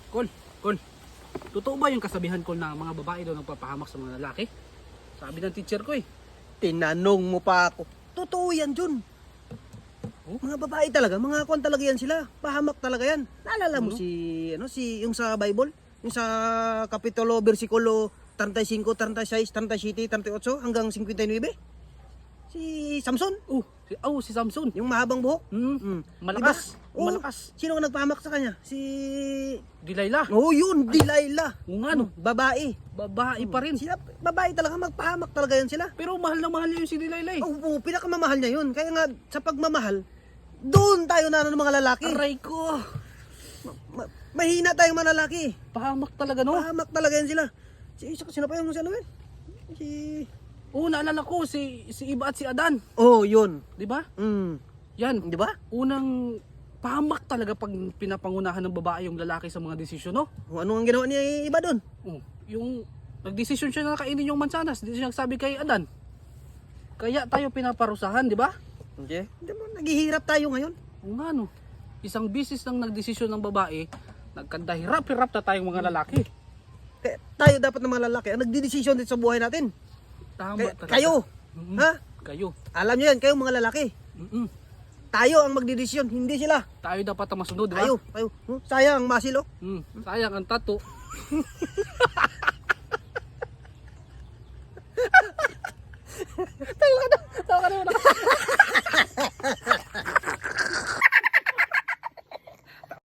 Kol. Totoo ba yung kasabihan ko na mga babae daw nagpapahamak sa mga lalaki? Sabi ng teacher ko eh. Tinanong mo pa ako. Totoo yan, Jun. Oh? Mga babae talaga, mga kwan talaga yan sila. Pahamak talaga yan. Naalala mo yung sa Bible? Yung sa Kapitulo, versikulo 35, 36, 37, 38 hanggang 59? Si Samson, Si Samson. yung mahabang buhok. Malakas. Diba? Oo. Malakas. Sino ang nagpahamak sa kanya? Si... Delilah. Oh, yun, Delilah. Oo nga no. Babae. Babae pa rin. Sila, babae talaga, magpahamak talaga yan sila. Pero mahal na mahal niya yung si Delilah eh. Oo, pinakamamahal niya yun. Kaya nga, sa pagmamahal, doon tayo na ng mga lalaki. Aray ko. Mahina tayong mga lalaki. Pahamak talaga no. Pahamak talaga yan sila. Sino pa yung si ano yun? Naalala ko si Eva at si Adan. Oh, yun. 'Di ba? Yan, di ba? Unang pahamak talaga pag pinapangunahan ng babae yung lalaki sa mga desisyon, no? Kung ano ang ginawa niya iba doon? Yung nagdesisyon siya na kainin yung mansanas, di siya nagsabi kay Adan. Kaya tayo pinaparusahan, di ba? Okay. Di ba, naghihirap tayo ngayon? Oo nga no. Isang bisis lang nagdesisyon ng babae, nagkandahirap-hirap na tayong mga lalaki. Kaya tayo dapat ng mga lalaki ang nagdidesisyon dito sa buhay natin. Tama talaga. Kayo, ha? Kayo. Alam niyo yan, kayo mga lalaki. Tayo ang magdidesisyon, hindi sila. Tayo dapat ang masunod, di ba? Tayo. Sayang ang masil, oh. Sayang ang tato.